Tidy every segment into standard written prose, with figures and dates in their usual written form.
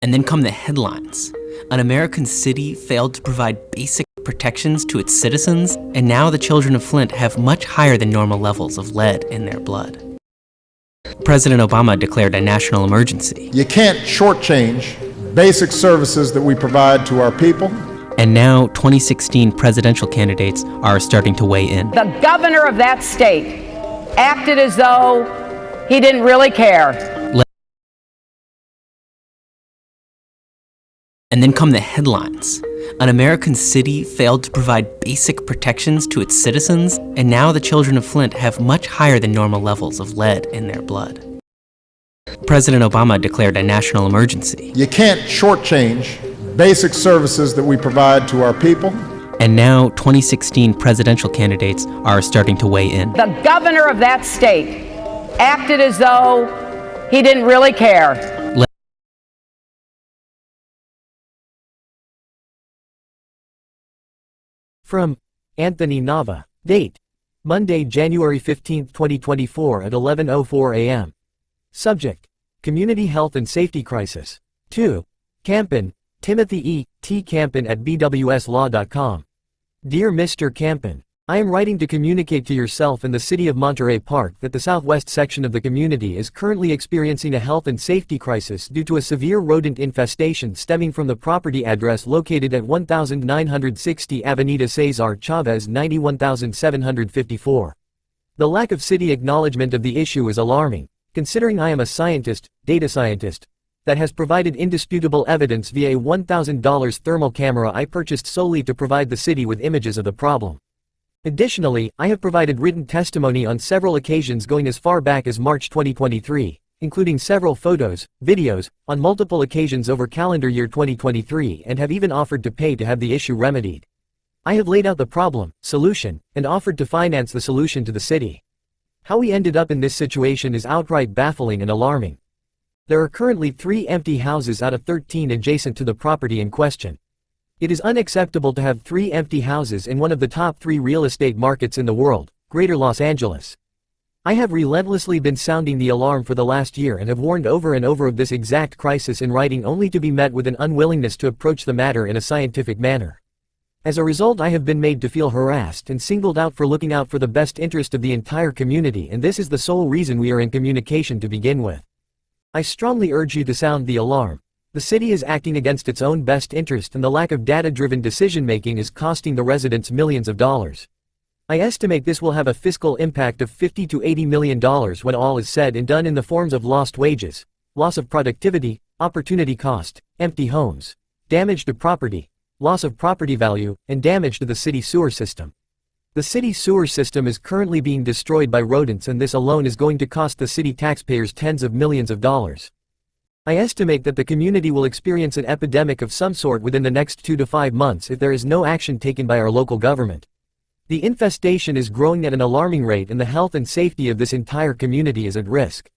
And then come the headlines. An American city failed to provide basic protections to its citizens, and now the children of Flint have much higher than normal levels of lead in their blood. President Obama declared a national emergency. You can't shortchange basic services that we provide to our people. And now 2016 presidential candidates are starting to weigh in. The governor of that state acted as though he didn't really care. And then come the headlines. An American city failed to provide basic protections to its citizens, and now the children of Flint have much higher than normal levels of lead in their blood. President Obama declared a national emergency. You can't shortchange basic services that we provide to our people. And now 2016 presidential candidates are starting to weigh in. The governor of that state acted as though he didn't really care. From Anthony Nava. Date: Monday, January 15, 2024 at 11:04 a.m. Subject: Community Health and Safety Crisis. 2. Campen, Timothy E. T. Campen at bwslaw.com. Dear Mr. Campen, I am writing to communicate to yourself and the City of Monterey Park that the southwest section of the community is currently experiencing a health and safety crisis due to a severe rodent infestation stemming from the property address located at 1960 Avenida Cesar Chavez 91754. The lack of city acknowledgement of the issue is alarming, considering I am a scientist, data scientist, that has provided indisputable evidence via a $1,000 thermal camera I purchased solely to provide the city with images of the problem. Additionally, I have provided written testimony on several occasions going as far back as March 2023, including several photos, videos, on multiple occasions over calendar year 2023, and have even offered to pay to have the issue remedied. I have laid out the problem, solution, and offered to finance the solution to the city. How we ended up in this situation is outright baffling and alarming. There are currently 3 empty houses out of 13 adjacent to the property in question. It is unacceptable to have 3 empty houses in one of the top 3 real estate markets in the world, Greater Los Angeles. I have relentlessly been sounding the alarm for the last year and have warned over and over of this exact crisis in writing, only to be met with an unwillingness to approach the matter in a scientific manner. As a result, I have been made to feel harassed and singled out for looking out for the best interest of the entire community, and this is the sole reason we are in communication to begin with. I strongly urge you to sound the alarm. The city is acting against its own best interest, and the lack of data-driven decision-making is costing the residents millions of dollars. I estimate this will have a fiscal impact of $50 to $80 million when all is said and done, in the forms of lost wages, loss of productivity, opportunity cost, empty homes, damage to property, loss of property value, and damage to the city sewer system. The city sewer system is currently being destroyed by rodents, and this alone is going to cost the city taxpayers tens of millions of dollars. I estimate that the community will experience an epidemic of some sort within the next 2 to 5 months if there is no action taken by our local government. The infestation is growing at an alarming rate, and the health and safety of this entire community is at risk.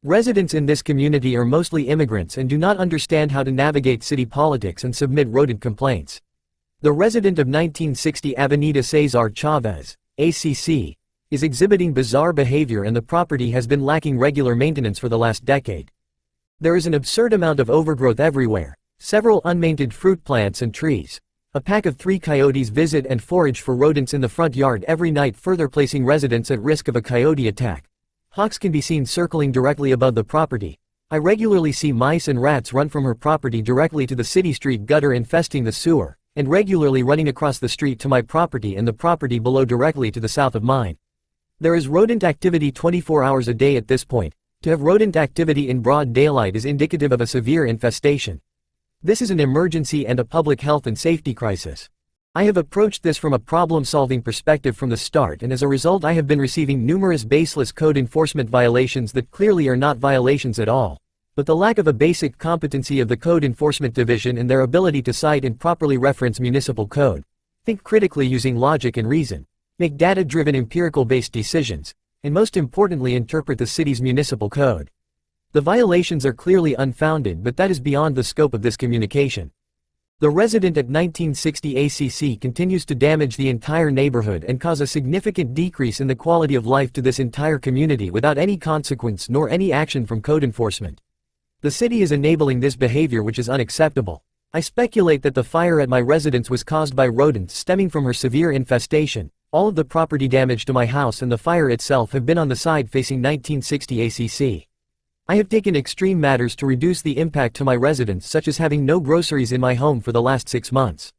Residents in this community are mostly immigrants and do not understand how to navigate city politics and submit rodent complaints. The resident of 1960 Avenida Cesar Chavez, ACC, is exhibiting bizarre behavior, and the property has been lacking regular maintenance for the last decade. There is an absurd amount of overgrowth everywhere, several unmaintained fruit plants and trees. A pack of 3 coyotes visit and forage for rodents in the front yard every night, further placing residents at risk of a coyote attack. Hawks can be seen circling directly above the property. I regularly see mice and rats run from her property directly to the city street gutter, infesting the sewer, and regularly running across the street to my property and the property below directly to the south of mine. There is rodent activity 24 hours a day at this point. To have rodent activity in broad daylight is indicative of a severe infestation. This is an emergency and a public health and safety crisis. I have approached this from a problem-solving perspective from the start, and as a result I have been receiving numerous baseless code enforcement violations that clearly are not violations at all, but the lack of a basic competency of the Code Enforcement Division in their ability to cite and properly reference municipal code, think critically using logic and reason, make data-driven empirical-based decisions, and most importantly interpret the city's municipal code. The violations are clearly unfounded, but that is beyond the scope of this communication. The resident at 1960 ACC continues to damage the entire neighborhood and cause a significant decrease in the quality of life to this entire community without any consequence nor any action from code enforcement. The city is enabling this behavior, which is unacceptable. I speculate that the fire at my residence was caused by rodents stemming from her severe infestation. All of the property damage to my house and the fire itself have been on the side facing 1960 ACC. I have taken extreme matters to reduce the impact to my residents, such as having no groceries in my home for the last 6 months.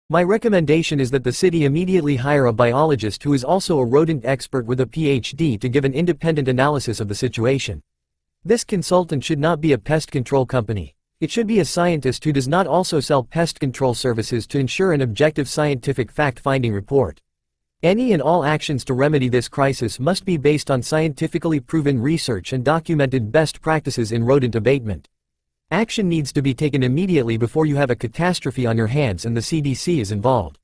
My recommendation is that the city immediately hire a biologist who is also a rodent expert with a PhD to give an independent analysis of the situation. This consultant should not be a pest control company. It should be a scientist who does not also sell pest control services to ensure an objective scientific fact-finding report. Any and all actions to remedy this crisis must be based on scientifically proven research and documented best practices in rodent abatement. Action needs to be taken immediately before you have a catastrophe on your hands and the CDC is involved.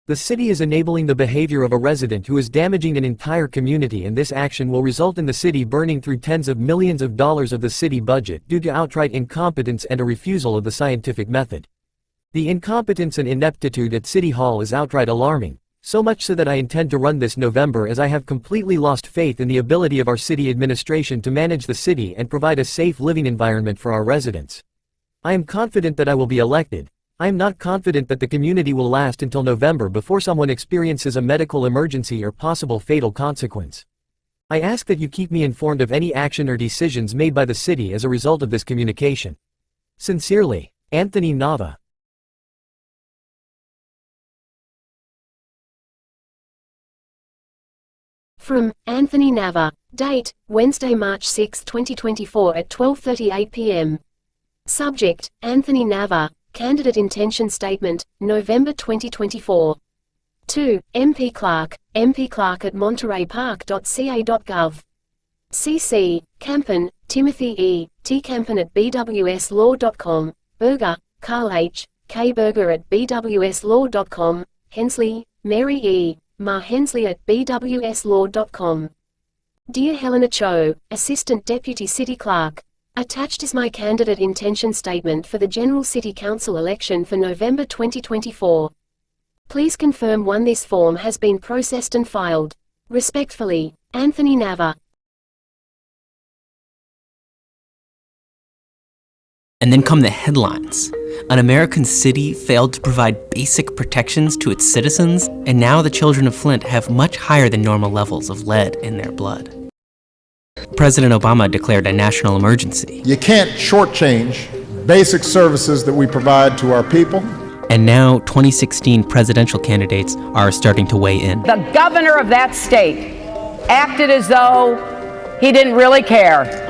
The city is enabling the behavior of a resident who is damaging an entire community, and this action will result in the city burning through tens of millions of dollars of the city budget due to outright incompetence and a refusal of the scientific method. The incompetence and ineptitude at City Hall is outright alarming, so much so that I intend to run this November, as I have completely lost faith in the ability of our city administration to manage the city and provide a safe living environment for our residents. I am confident that I will be elected. I am not confident that the community will last until November before someone experiences a medical emergency or possible fatal consequence. I ask that you keep me informed of any action or decisions made by the city as a result of this communication. Sincerely, Anthony Nava. From Anthony Nava. Date, Wednesday, March 6, 2024 at 12:38 p.m. Subject, Anthony Nava. Candidate Intention Statement, November 2024. 2. MP Clark at montereypark.ca.gov. CC, Campen, Timothy E., tcampen at bwslaw.com, Berger, Carl H., kberger at bwslaw.com, Hensley, Mary E., Ma Hensley at bwslaw.com. Dear Helena Cho, Assistant Deputy City Clerk. Attached is my candidate intention statement for the General City Council election for November 2024. Please confirm 1. This form has been processed and filed. Respectfully, Anthony Nava. And then come the headlines. An American city failed to provide basic protections to its citizens, and now the children of Flint have much higher than normal levels of lead in their blood. President Obama declared a national emergency. You can't shortchange basic services that we provide to our people. And now 2016 presidential candidates are starting to weigh in. The governor of that state acted as though he didn't really care.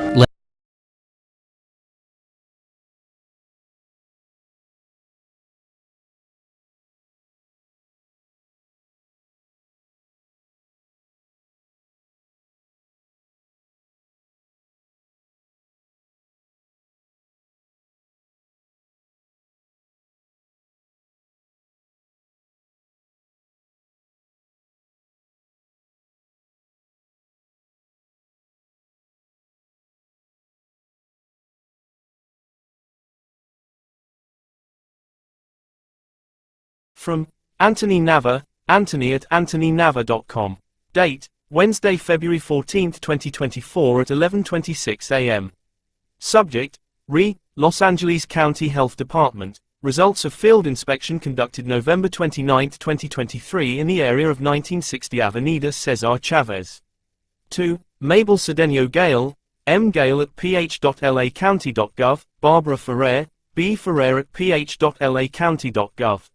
From Anthony Nava, Anthony at anthonynava.com. Date, Wednesday, February 14, 2024 at 11:26 a.m. Subject, Los Angeles County Health Department. Results of field inspection conducted November 29, 2023 in the area of 1960 Avenida Cesar Chavez. 2. Mabel Cedeno Gale, M. Gale at ph.lacounty.gov, Barbara Ferrer, B. Ferrer at ph.lacounty.gov.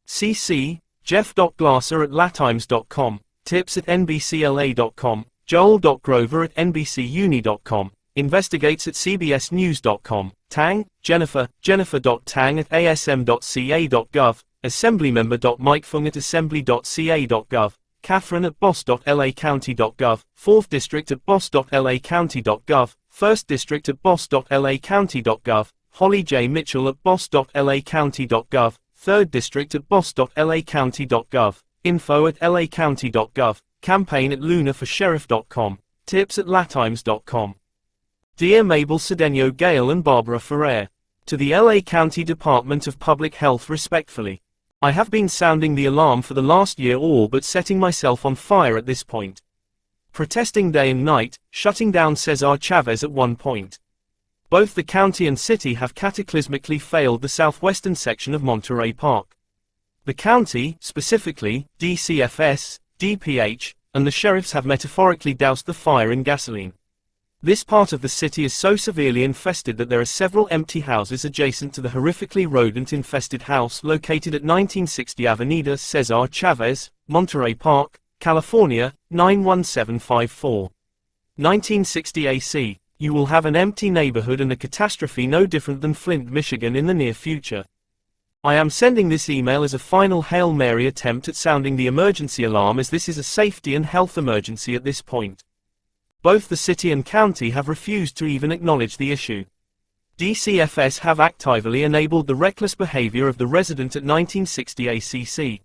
CC, Jeff.Glasser at latimes.com, tips at nbcla.com, Joel.Grover at nbcuni.com, investigates at cbsnews.com, Tang, Jennifer, Jennifer.Tang at asm.ca.gov, assemblymember.mikefung at assembly.ca.gov, Catherine at boss.lacounty.gov, 4th District at boss.lacounty.gov, 1st District at boss.lacounty.gov, Holly J. Mitchell at boss.lacounty.gov, 3rd District at boss.lacounty.gov, info at lacounty.gov, campaign at lunaforsheriff.com, tips at latimes.com. Dear Mabel Cedeno Gale and Barbara Ferrer, to the LA County Department of Public Health respectfully. I have been sounding the alarm for the last year, all but setting myself on fire at this point. Protesting day and night, shutting down Cesar Chavez at one point. Both the county and city have cataclysmically failed the southwestern section of Monterey Park. The county, specifically, DCFS, DPH, and the sheriffs have metaphorically doused the fire in gasoline. This part of the city is so severely infested that there are several empty houses adjacent to the horrifically rodent-infested house located at 1960 Avenida Cesar Chavez, Monterey Park, California, 91754. 1960 AC. You will have an empty neighborhood and a catastrophe no different than Flint, Michigan in the near future. I am sending this email as a final Hail Mary attempt at sounding the emergency alarm, as this is a safety and health emergency at this point. Both the city and county have refused to even acknowledge the issue. DCFS have actively enabled the reckless behavior of the resident at 1960 ACC.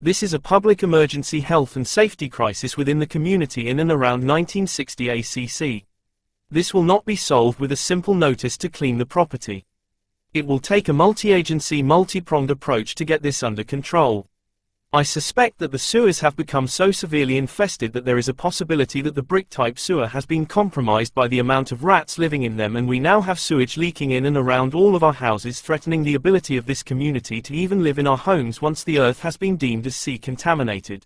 This is a public emergency health and safety crisis within the community in and around 1960 ACC. This will not be solved with a simple notice to clean the property. It will take a multi-agency, multi-pronged approach to get this under control. I suspect that the sewers have become so severely infested that there is a possibility that the brick-type sewer has been compromised by the amount of rats living in them, and we now have sewage leaking in and around all of our houses, threatening the ability of this community to even live in our homes once the earth has been deemed as sea contaminated.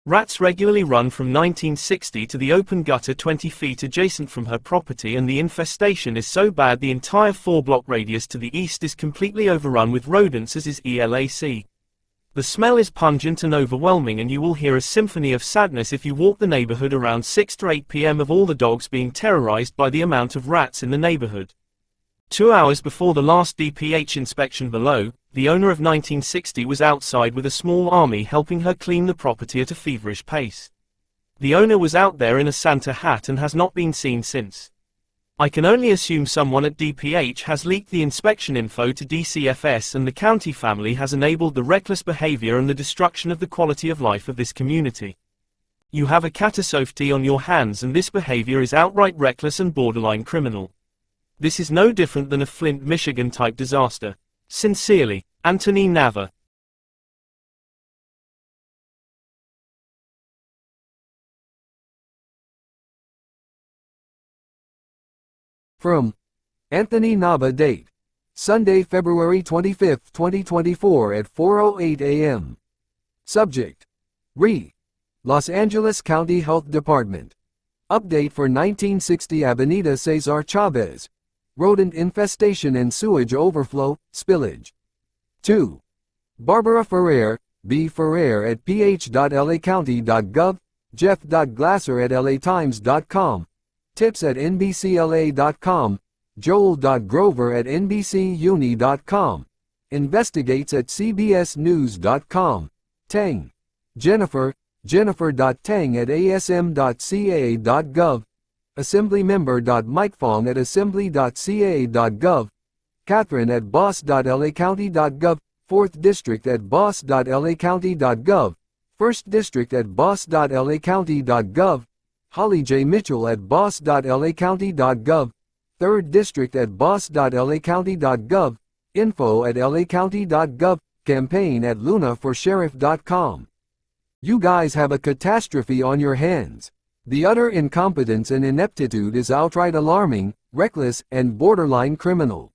Rats regularly run from 1960 to the open gutter 20 feet adjacent from her property, and the infestation is so bad the entire 4-block radius to the east is completely overrun with rodents, as is ELAC. The smell is pungent and overwhelming, and you will hear a symphony of sadness if you walk the neighborhood around 6 to 8 p.m. of all the dogs being terrorized by the amount of rats in the neighborhood. 2 hours before the last DPH inspection below, the owner of 1960 was outside with a small army helping her clean the property at a feverish pace. The owner was out there in a Santa hat and has not been seen since. I can only assume someone at DPH has leaked the inspection info to DCFS, and the county family has enabled the reckless behavior and the destruction of the quality of life of this community. You have a catastrophe on your hands, and this behavior is outright reckless and borderline criminal. This is no different than a Flint, Michigan type disaster. Sincerely, Anthony Nava. From Anthony Nava. Date: Sunday, February 25, 2024 at 4:08 a.m. Subject: Los Angeles County Health Department. Update for 1960 Avenida Cesar Chavez. Rodent infestation and sewage overflow, spillage. 2. Barbara Ferrer, B. Ferrer at ph.lacounty.gov, Jeff.Glasser at latimes.com, tips at nbcla.com, joel.grover at nbcuni.com, investigates at cbsnews.com, Tang. Jennifer.Tang at asm.ca.gov, Assemblymember.MikeFong at assembly.ca.gov, Catherine at boss.lacounty.gov, 4th District at boss.lacounty.gov, 1st District at boss.lacounty.gov, Holly J. Mitchell at boss.lacounty.gov, 3rd District at boss.lacounty.gov, info at lacounty.gov, campaign at lunaforsheriff.com. You guys have a catastrophe on your hands. The utter incompetence and ineptitude is outright alarming, reckless, and borderline criminal.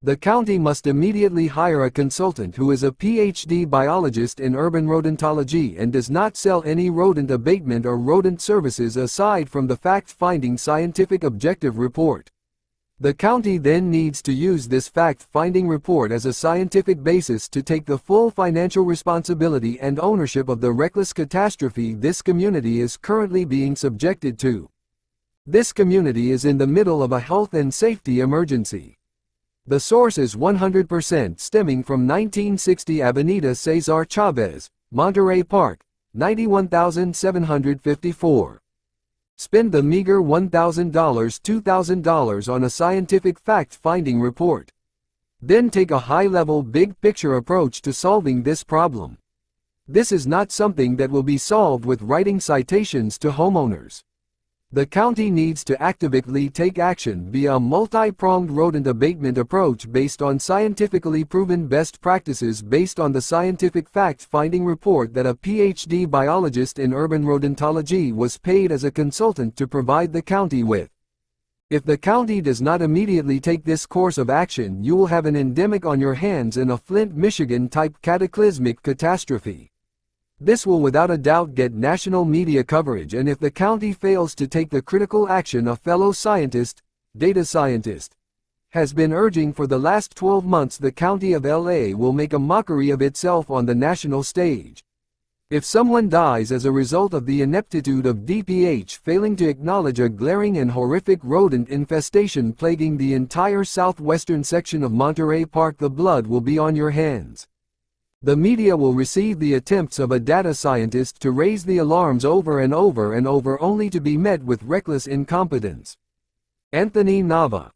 The county must immediately hire a consultant who is a PhD biologist in urban rodentology and does not sell any rodent abatement or rodent services aside from the fact-finding scientific objective report. The county then needs to use this fact-finding report as a scientific basis to take the full financial responsibility and ownership of the reckless catastrophe this community is currently being subjected to. This community is in the middle of a health and safety emergency. The source is 100% stemming from 1960 Avenida Cesar Chavez, Monterey Park, 91,754. Spend the meager $1,000, $2,000 on a scientific fact-finding report. Then take a high-level, big-picture approach to solving this problem. This is not something that will be solved with writing citations to homeowners. The county needs to actively take action via a multi-pronged rodent abatement approach based on scientifically proven best practices based on the scientific fact-finding report that a PhD biologist in urban rodentology was paid as a consultant to provide the county with. If the county does not immediately take this course of action, you will have an endemic on your hands in a Flint, Michigan-type cataclysmic catastrophe. This will without a doubt get national media coverage, and if the county fails to take the critical action a fellow scientist, data scientist, has been urging for the last 12 months, the county of LA will make a mockery of itself on the national stage. If someone dies as a result of the ineptitude of DPH failing to acknowledge a glaring and horrific rodent infestation plaguing the entire southwestern section of Monterey Park, the blood will be on your hands. The media will receive the attempts of a data scientist to raise the alarms over and over and over, only to be met with reckless incompetence. Anthony Nava.